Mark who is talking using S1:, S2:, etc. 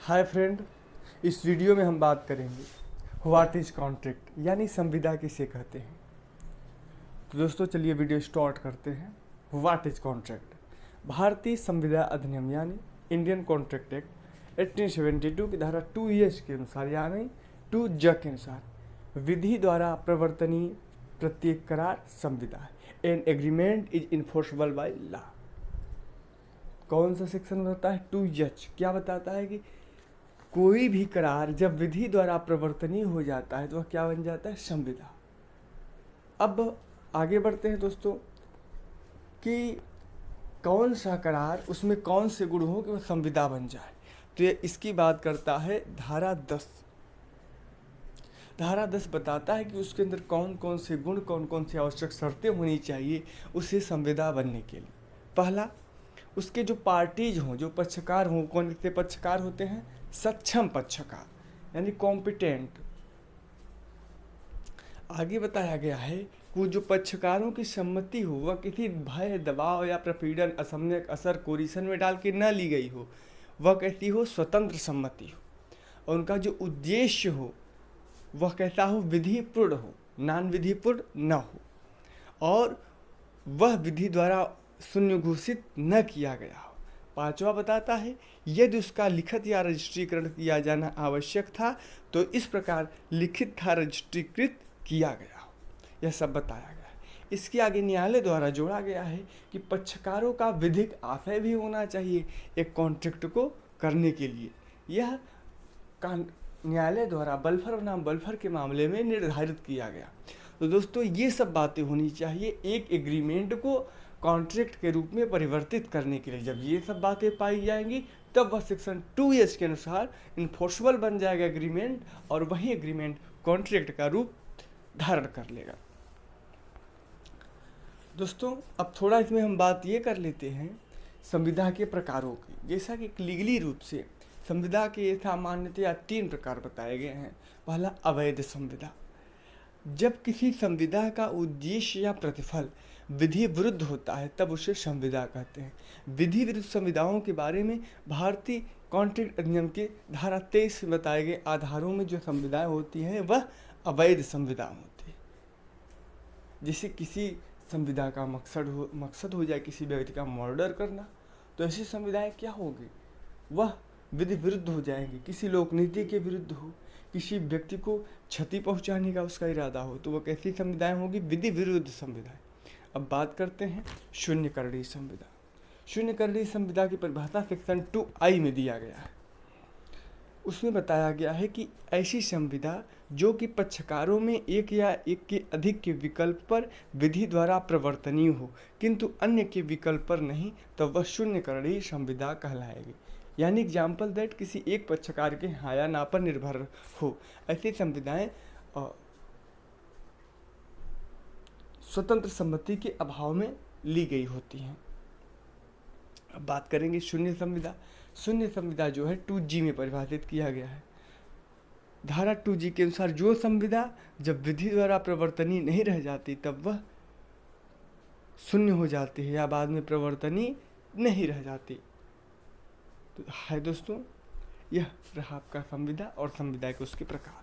S1: Hi friend, इस video में हम बात करेंगे व्हाट इज कॉन्ट्रैक्ट यानी संविदा किसे कहते हैं। तो दोस्तों चलिए वीडियो स्टार्ट करते हैं। What is contract. भारतीय संविदा अधिनियम यानी इंडियन कॉन्ट्रैक्ट एक्ट 1872 की धारा 2 के अनुसार यानी 2J के अनुसार विधि द्वारा प्रवर्तनीय प्रत्येक करार संविदा है। An agreement is enforceable by law. कौन सा सेक्शन बताता है? 2J क्या बताता है कि कोई भी करार जब विधि द्वारा प्रवर्तनीय हो जाता है तो वह क्या बन जाता है? संविदा। अब आगे बढ़ते हैं दोस्तों कि कौन सा करार, उसमें कौन से गुण हो कि वह संविदा बन जाए। तो ये इसकी बात करता है धारा 10। धारा 10 बताता है कि उसके अंदर कौन कौन से गुण, कौन कौन सी आवश्यक शर्तें होनी चाहिए उसे संविदा बनने के लिए। पहला, उसके जो पार्टीज हों, जो पक्षकार हों। कौन से पक्षकार होते हैं? सक्षम पक्षकार यानी कॉम्पिटेंट। आगे बताया गया है कि जो पक्षकारों की सम्मति हो वह किसी भय, दबाव या प्रपीड़न, असम्यक असर, कोरिशन में डाल के न ली गई हो। वह कैसी हो? स्वतंत्र सम्मति हो। और उनका जो उद्देश्य हो वह कैसा हो? विधिपूर्ण हो, नान विधिपूर्ण न हो। और वह विधि द्वारा शून्य घोषित न किया गया हो। पांचवा बताता है यदि उसका लिखित या रजिस्ट्रीकरण किया जाना आवश्यक था तो इस प्रकार लिखित था रजिस्ट्रीकृत किया गया हो। यह सब बताया गया है। इसके आगे न्यायालय द्वारा जोड़ा गया है कि पक्षकारों का विधिक आशय भी होना चाहिए एक कॉन्ट्रैक्ट को करने के लिए। यह न्यायालय द्वारा बल्फर बनाम बल्फर के मामले में निर्धारित किया गया। तो दोस्तों ये सब बातें होनी चाहिए एक एग्रीमेंट को कॉन्ट्रैक्ट के रूप में परिवर्तित करने के लिए। जब ये सब बातें पाई जाएंगी तब वह सेक्शन 2 के अनुसार इन्फोर्सेबल बन जाएगा एग्रीमेंट, और वही एग्रीमेंट कॉन्ट्रैक्ट का रूप धारण कर लेगा। दोस्तों अब थोड़ा इसमें हम बात ये कर लेते हैं संविदा के प्रकारों की। जैसा कि लीगली रूप से संविदा के सामान्यतया 3 प्रकार बताए गए हैं। पहला, अवैध संविदा। जब किसी संविदा का उद्देश्य या प्रतिफल विधि विरुद्ध होता है तब उसे संविदा कहते हैं। विधि विरुद्ध संविदाओं के बारे में भारतीय कॉन्ट्रैक्ट अधिनियम के धारा 23 में बताए गए आधारों में जो संविदाएं होती हैं वह अवैध संविदा होती है। जैसे किसी संविदा का मकसद हो जाए किसी व्यक्ति का मर्डर करना, तो ऐसी संविदाएं क्या होगी? वह विधि विरुद्ध हो जाएंगी। किसी लोक नीति के विरुद्ध हो, किसी व्यक्ति को क्षति पहुंचाने का उसका इरादा हो, तो वह कैसी संविदाएं होगी? विधि विरुद्ध संविदाएं। अब बात करते हैं शून्यकरणीय संविदा। शून्यकरणीय संविदा की परिभाषा सेक्शन 2I में दिया गया है। उसमें बताया गया है कि ऐसी संविदा जो कि पक्षकारों में एक या एक के अधिक के विकल्प पर विधि द्वारा प्रवर्तनीय हो किंतु अन्य के विकल्प पर नहीं, तो वह शून्यकरणीय संविदा कहलाएगी। यानी एग्जाम्पल दैट किसी एक पक्षकार के हाँ या ना पर निर्भर हो। ऐसी संविदाएं स्वतंत्र सम्मति के अभाव में ली गई होती हैं। अब बात करेंगे शून्य संविदा। शून्य संविदा जो है 2G में परिभाषित किया गया है। धारा 2G के अनुसार जो संविदा जब विधि द्वारा प्रवर्तनीय नहीं रह जाती तब वह शून्य हो जाती है या बाद में प्रवर्तनीय नहीं रह जाती। तो है दोस्तों, यह रहा आपका संविदा और संविदा के उसके प्रकार।